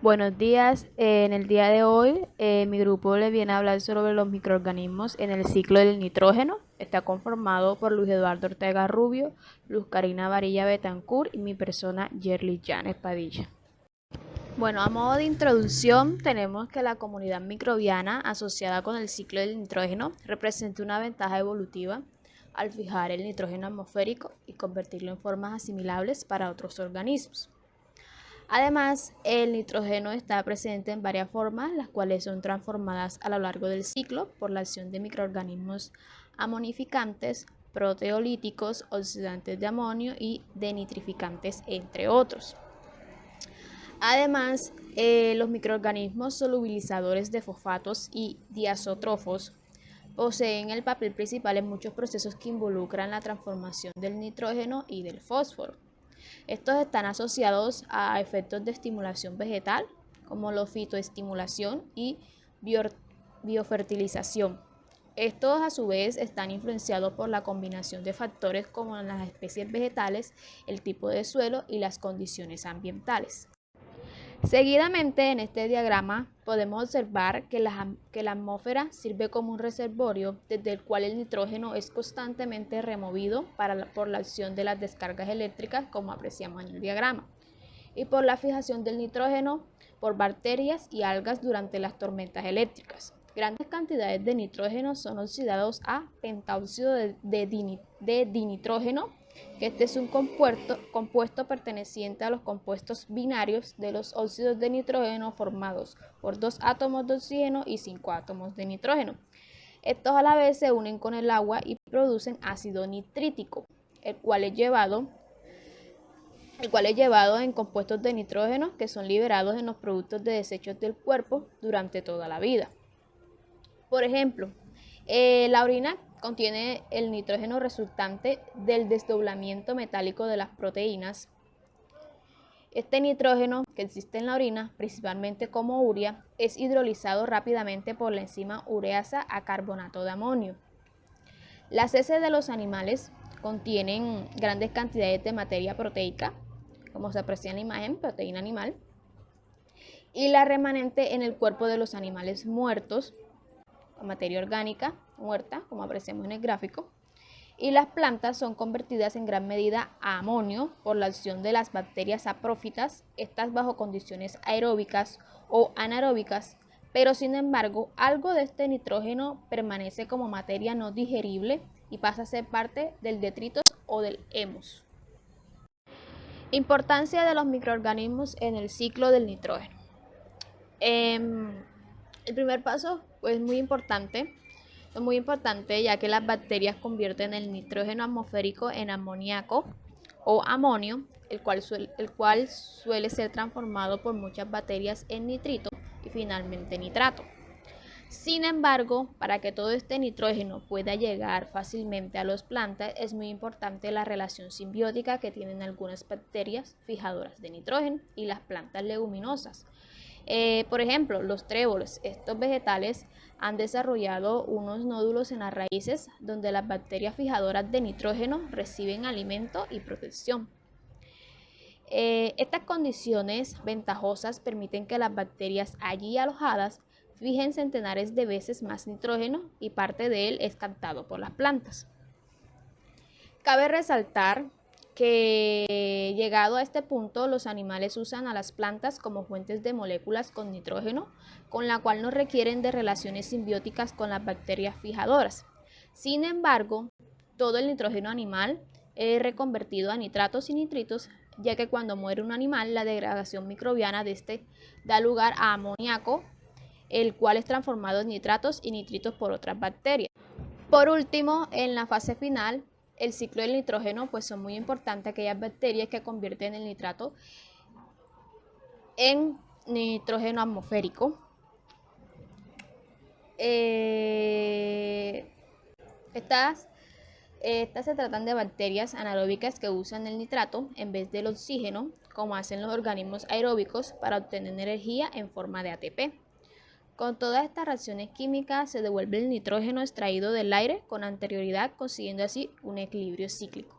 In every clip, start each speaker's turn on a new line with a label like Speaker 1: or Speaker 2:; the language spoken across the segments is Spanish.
Speaker 1: Buenos días. En el día de hoy, mi grupo le viene a hablar sobre los microorganismos en el ciclo del nitrógeno. Está conformado por Luis Eduardo Ortega Rubio, Luz Karina Varilla Betancourt y mi persona Yerly Janes Padilla. Bueno, a modo de introducción, tenemos que la comunidad microbiana asociada con el ciclo del nitrógeno representa una ventaja evolutiva al fijar el nitrógeno atmosférico y convertirlo en formas asimilables para otros organismos. Además, el nitrógeno está presente en varias formas, las cuales son transformadas a lo largo del ciclo por la acción de microorganismos amonificantes, proteolíticos, oxidantes de amonio y denitrificantes, entre otros. Además, los microorganismos solubilizadores de fosfatos y diazotrófos poseen el papel principal en muchos procesos que involucran la transformación del nitrógeno y del fósforo. Estos están asociados a efectos de estimulación vegetal, como la fitoestimulación y biofertilización. Estos a su vez están influenciados por la combinación de factores como en las especies vegetales, el tipo de suelo y las condiciones ambientales. Seguidamente en este diagrama podemos observar que la atmósfera sirve como un reservorio desde el cual el nitrógeno es constantemente removido por la acción de las descargas eléctricas, como apreciamos en el diagrama, y por la fijación del nitrógeno por bacterias y algas durante las tormentas eléctricas. Grandes cantidades de nitrógeno son oxidados a pentaóxido de dinitrógeno, que este es un compuesto perteneciente a los compuestos binarios de los óxidos de nitrógeno formados por 2 átomos de oxígeno y 5 átomos de nitrógeno. Estos a la vez se unen con el agua y producen ácido nitrítico, el cual es llevado en compuestos de nitrógeno que son liberados en los productos de desechos del cuerpo durante toda la vida. Por ejemplo, la orina contiene el nitrógeno resultante del desdoblamiento metálico de las proteínas. Este nitrógeno que existe en la orina, principalmente como urea, es hidrolizado rápidamente por la enzima ureasa a carbonato de amonio. Las heces de los animales contienen grandes cantidades de materia proteica, como se aprecia en la imagen, proteína animal, y la remanente en el cuerpo de los animales muertos, materia orgánica muerta, como apreciamos en el gráfico, y las plantas son convertidas en gran medida a amonio por la acción de las bacterias saprófitas, estas bajo condiciones aeróbicas o anaeróbicas, pero sin embargo algo de este nitrógeno permanece como materia no digerible y pasa a ser parte del detritus o del humus. Importancia de los microorganismos en el ciclo del nitrógeno. El primer paso es muy importante ya que las bacterias convierten el nitrógeno atmosférico en amoníaco o amonio, el cual suele ser transformado por muchas bacterias en nitrito y finalmente nitrato. Sin embargo, para que todo este nitrógeno pueda llegar fácilmente a las plantas, es muy importante la relación simbiótica que tienen algunas bacterias fijadoras de nitrógeno y las plantas leguminosas. Por ejemplo, los tréboles, estos vegetales han desarrollado unos nódulos en las raíces donde las bacterias fijadoras de nitrógeno reciben alimento y protección. Estas condiciones ventajosas permiten que las bacterias allí alojadas fijen centenares de veces más nitrógeno y parte de él es captado por las plantas. Cabe resaltar que llegado a este punto los animales usan a las plantas como fuentes de moléculas con nitrógeno, con la cual no requieren de relaciones simbióticas con las bacterias fijadoras. Sin embargo, todo el nitrógeno animal es reconvertido a nitratos y nitritos, ya que cuando muere un animal, la degradación microbiana de este da lugar a amoníaco, el cual es transformado en nitratos y nitritos por otras bacterias. Por último, en la fase final, el ciclo del nitrógeno, pues son muy importantes aquellas bacterias que convierten el nitrato en nitrógeno atmosférico. Estas se tratan de bacterias anaeróbicas que usan el nitrato en vez del oxígeno, como hacen los organismos aeróbicos, para obtener energía en forma de ATP. Con todas estas reacciones químicas se devuelve el nitrógeno extraído del aire con anterioridad, consiguiendo así un equilibrio cíclico.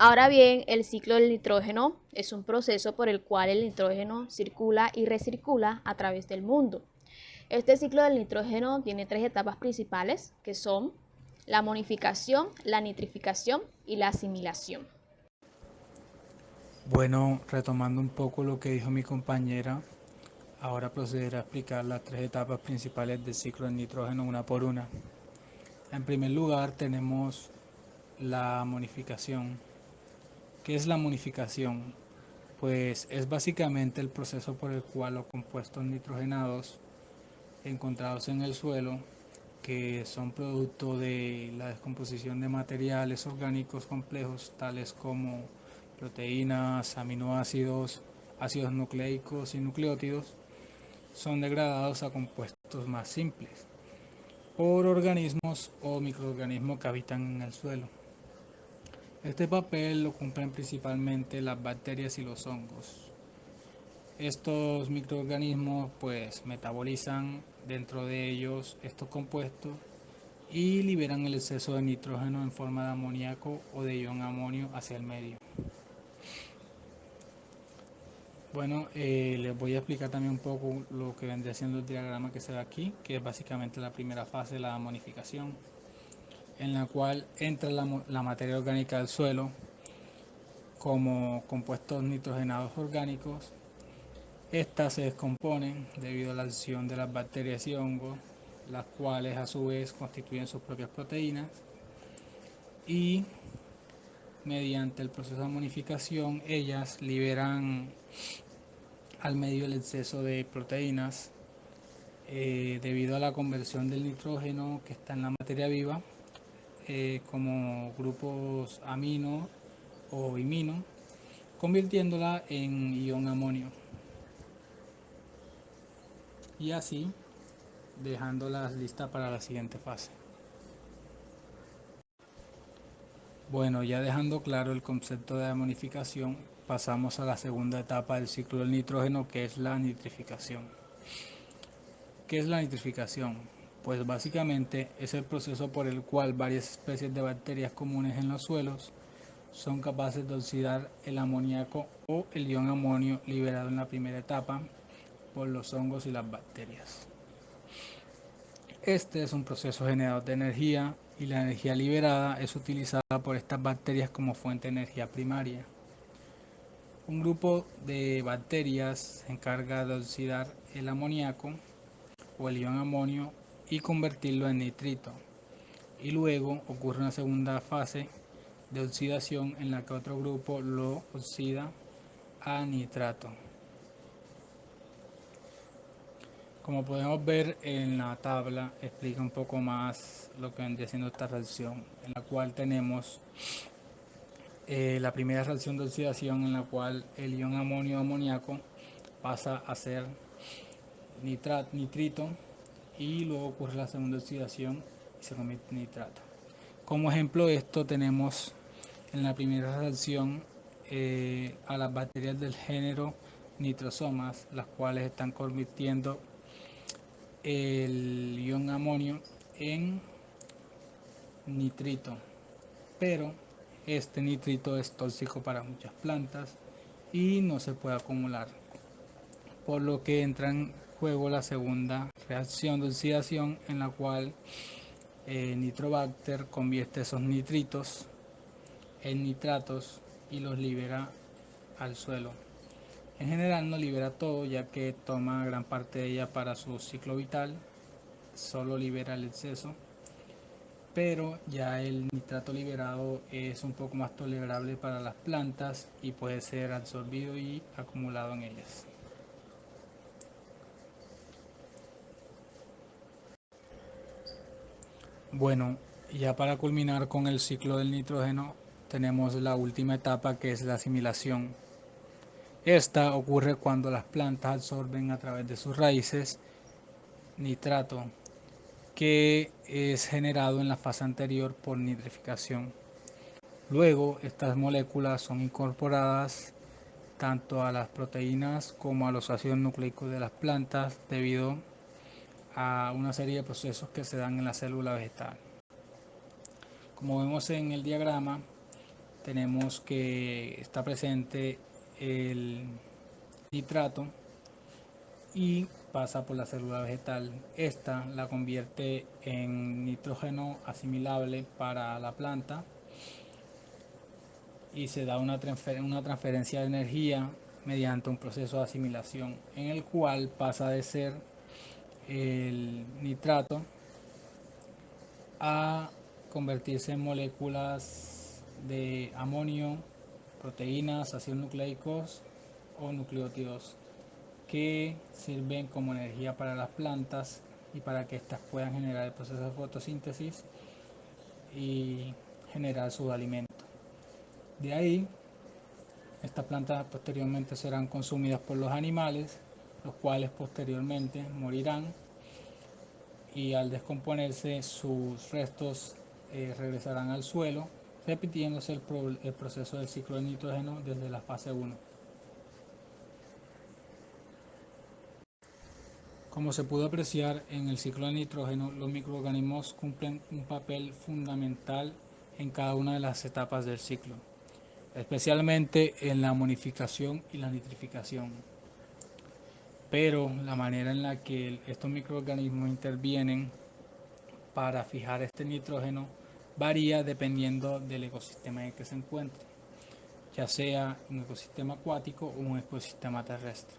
Speaker 1: Ahora bien, el ciclo del nitrógeno es un proceso por el cual el nitrógeno circula y recircula a través del mundo. Este ciclo del nitrógeno tiene tres etapas principales, que son la amonificación, la nitrificación y la asimilación.
Speaker 2: Bueno, retomando un poco lo que dijo mi compañera, ahora procederé a explicar las tres etapas principales del ciclo del nitrógeno una por una. En primer lugar tenemos la amonificación. ¿Qué es la amonificación? Pues es básicamente el proceso por el cual los compuestos nitrogenados encontrados en el suelo, que son producto de la descomposición de materiales orgánicos complejos tales como proteínas, aminoácidos, ácidos nucleicos y nucleótidos, son degradados a compuestos más simples por organismos o microorganismos que habitan en el suelo. Este papel lo cumplen principalmente las bacterias y los hongos. Estos microorganismos pues metabolizan dentro de ellos estos compuestos y liberan el exceso de nitrógeno en forma de amoníaco o de ion amonio hacia el medio. Bueno, les voy a explicar también un poco lo que vendría siendo el diagrama que se ve aquí, que es básicamente la primera fase, la amonificación, en la cual entra la materia orgánica del suelo como compuestos nitrogenados orgánicos. Estas se descomponen debido a la acción de las bacterias y hongos, las cuales a su vez constituyen sus propias proteínas y mediante el proceso de amonificación ellas liberan al medio el exceso de proteínas debido a la conversión del nitrógeno que está en la materia viva como grupos amino o imino, convirtiéndola en ion amonio y así dejándolas listas para la siguiente fase. Bueno, ya dejando claro el concepto de amonificación, pasamos a la segunda etapa del ciclo del nitrógeno, que es la nitrificación. ¿Qué es la nitrificación? Pues básicamente es el proceso por el cual varias especies de bacterias comunes en los suelos son capaces de oxidar el amoníaco o el ion amonio liberado en la primera etapa por los hongos y las bacterias. Este es un proceso generador de energía y la energía liberada es utilizada por estas bacterias como fuente de energía primaria. Un grupo de bacterias se encarga de oxidar el amoníaco o el ion amonio y convertirlo en nitrito. Y luego ocurre una segunda fase de oxidación en la que otro grupo lo oxida a nitrato. Como podemos ver en la tabla, explica un poco más lo que vendría siendo esta reacción, en la cual tenemos la primera reacción de oxidación en la cual el ion amonio amoníaco pasa a ser nitrito y luego ocurre la segunda oxidación y se convierte en nitrato. Como ejemplo de esto tenemos en la primera reacción a las bacterias del género nitrosomas, las cuales están convirtiendo el ion amonio en nitrito, pero este nitrito es tóxico para muchas plantas y no se puede acumular, por lo que entra en juego la segunda reacción de oxidación en la cual Nitrobacter convierte esos nitritos en nitratos y los libera al suelo. En general no libera todo, ya que toma gran parte de ella para su ciclo vital, solo libera el exceso, pero ya el nitrato liberado es un poco más tolerable para las plantas y puede ser absorbido y acumulado en ellas. Bueno, ya para culminar con el ciclo del nitrógeno, tenemos la última etapa, que es la asimilación. Esta ocurre cuando las plantas absorben a través de sus raíces nitrato, que es generado en la fase anterior por nitrificación. Luego, estas moléculas son incorporadas tanto a las proteínas como a los ácidos nucleicos de las plantas debido a una serie de procesos que se dan en la célula vegetal. Como vemos en el diagrama, tenemos que está presente el nitrato y pasa por la célula vegetal. Esta la convierte en nitrógeno asimilable para la planta y se da una transferencia de energía mediante un proceso de asimilación en el cual pasa de ser el nitrato a convertirse en moléculas de amonio, proteínas, ácidos nucleicos o nucleótidos que sirven como energía para las plantas y para que éstas puedan generar el proceso de fotosíntesis y generar su alimento. De ahí, estas plantas posteriormente serán consumidas por los animales, los cuales posteriormente morirán y al descomponerse sus restos regresarán al suelo, repitiéndose el proceso del ciclo de nitrógeno desde la fase 1. Como se pudo apreciar en el ciclo de nitrógeno, los microorganismos cumplen un papel fundamental en cada una de las etapas del ciclo, especialmente en la amonificación y la nitrificación. Pero la manera en la que estos microorganismos intervienen para fijar este nitrógeno varía dependiendo del ecosistema en el que se encuentre, ya sea un ecosistema acuático o un ecosistema terrestre.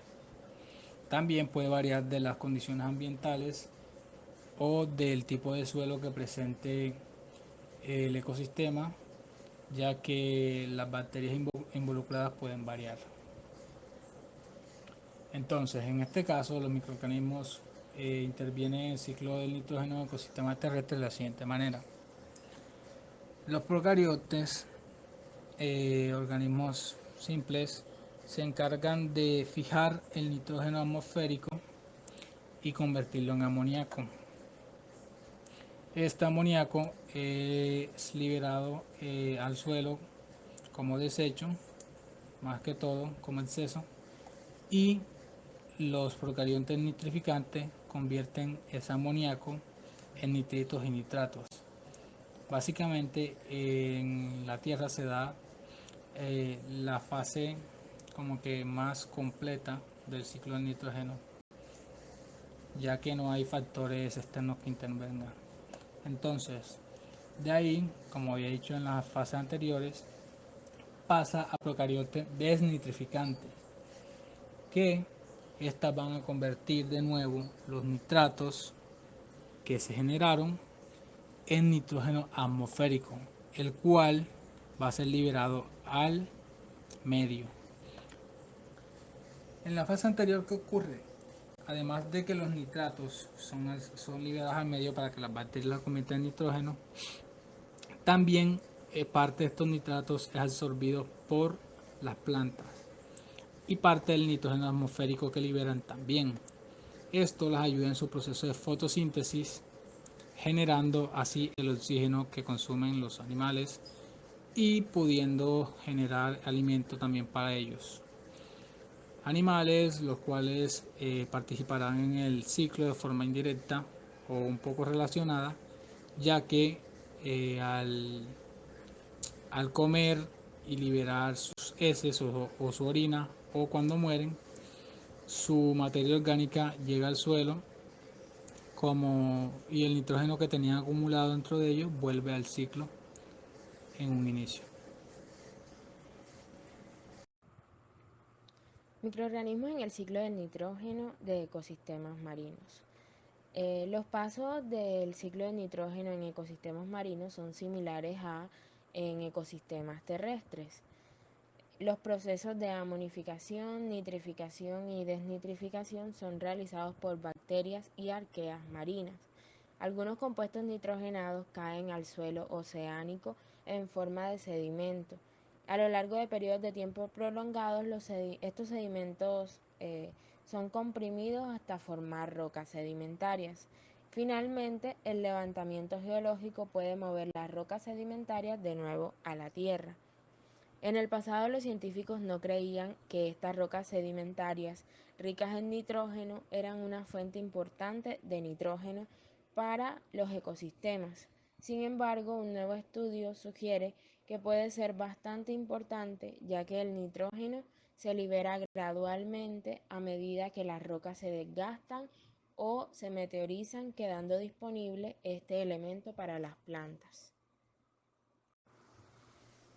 Speaker 2: También puede variar de las condiciones ambientales o del tipo de suelo que presente el ecosistema, ya que las bacterias involucradas pueden variar. Entonces, en este caso, los microorganismos intervienen en el ciclo del nitrógeno en el ecosistema terrestre de la siguiente manera. Los procariotes, organismos simples, se encargan de fijar el nitrógeno atmosférico y convertirlo en amoníaco. Este amoníaco es liberado al suelo como desecho, más que todo como exceso, y los procariontes nitrificantes convierten ese amoníaco en nitritos y nitratos. Básicamente en la Tierra se da la fase como que más completa del ciclo del nitrógeno, ya que no hay factores externos que intervengan. Entonces, de ahí, como había dicho en las fases anteriores, pasa a procariotes desnitrificantes, que estas van a convertir de nuevo los nitratos que se generaron en nitrógeno atmosférico, el cual va a ser liberado al medio. En la fase anterior, ¿qué ocurre? Además de que los nitratos son liberados al medio para que las bacterias las conviertan en nitrógeno, también parte de estos nitratos es absorbido por las plantas y parte del nitrógeno atmosférico que liberan también. Esto las ayuda en su proceso de fotosíntesis, generando así el oxígeno que consumen los animales y pudiendo generar alimento también para ellos. Animales los cuales participarán en el ciclo de forma indirecta o un poco relacionada, ya que al comer y liberar sus heces o su orina, o cuando mueren, su materia orgánica llega al suelo y el nitrógeno que tenían acumulado dentro de ellos vuelve al ciclo en un inicio.
Speaker 3: Microorganismos en el ciclo del nitrógeno de ecosistemas marinos. Los pasos del ciclo del nitrógeno en ecosistemas marinos son similares a en ecosistemas terrestres. Los procesos de amonificación, nitrificación y desnitrificación son realizados por bacterias y arqueas marinas. Algunos compuestos nitrogenados caen al suelo oceánico en forma de sedimento. A lo largo de periodos de tiempo prolongados, estos sedimentos son comprimidos hasta formar rocas sedimentarias. Finalmente, el levantamiento geológico puede mover las rocas sedimentarias de nuevo a la Tierra. En el pasado los científicos no creían que estas rocas sedimentarias ricas en nitrógeno eran una fuente importante de nitrógeno para los ecosistemas. Sin embargo, un nuevo estudio sugiere que puede ser bastante importante, ya que el nitrógeno se libera gradualmente a medida que las rocas se desgastan o se meteorizan, quedando disponible este elemento para las plantas.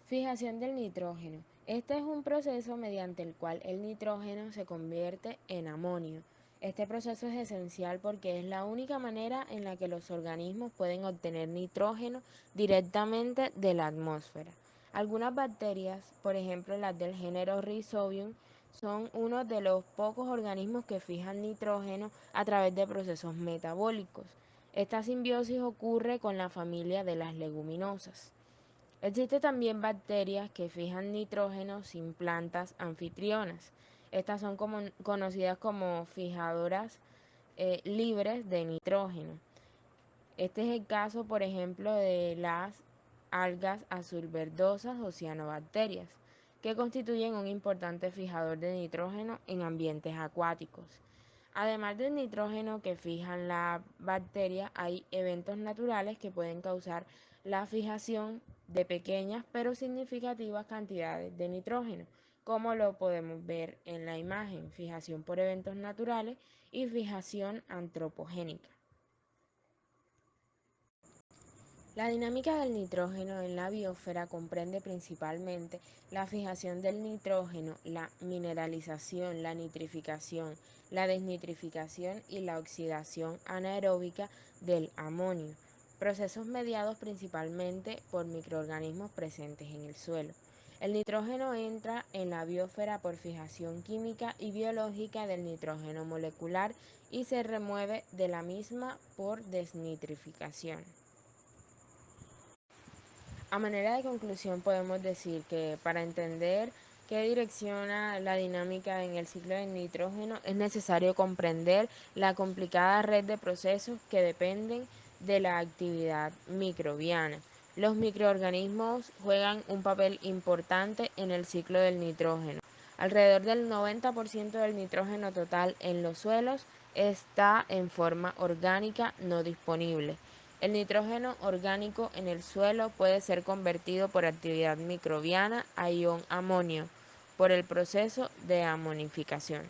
Speaker 3: Fijación del nitrógeno. Este es un proceso mediante el cual el nitrógeno se convierte en amonio. Este proceso es esencial porque es la única manera en la que los organismos pueden obtener nitrógeno directamente de la atmósfera. Algunas bacterias, por ejemplo las del género Rhizobium, son uno de los pocos organismos que fijan nitrógeno a través de procesos metabólicos. Esta simbiosis ocurre con la familia de las leguminosas. Existen también bacterias que fijan nitrógeno sin plantas anfitrionas. Estas son conocidas como fijadoras libres de nitrógeno. Este es el caso, por ejemplo, de las algas azulverdosas o cianobacterias, que constituyen un importante fijador de nitrógeno en ambientes acuáticos. Además del nitrógeno que fijan la bacteria, hay eventos naturales que pueden causar la fijación de pequeñas pero significativas cantidades de nitrógeno, como lo podemos ver en la imagen, fijación por eventos naturales y fijación antropogénica. La dinámica del nitrógeno en la biosfera comprende principalmente la fijación del nitrógeno, la mineralización, la nitrificación, la desnitrificación y la oxidación anaeróbica del amonio, procesos mediados principalmente por microorganismos presentes en el suelo. El nitrógeno entra en la biosfera por fijación química y biológica del nitrógeno molecular y se remueve de la misma por desnitrificación. A manera de conclusión podemos decir que para entender qué direcciona la dinámica en el ciclo del nitrógeno es necesario comprender la complicada red de procesos que dependen de la actividad microbiana. Los microorganismos juegan un papel importante en el ciclo del nitrógeno. Alrededor del 90% del nitrógeno total en los suelos está en forma orgánica no disponible. El nitrógeno orgánico en el suelo puede ser convertido por actividad microbiana a ion amonio por el proceso de amonificación.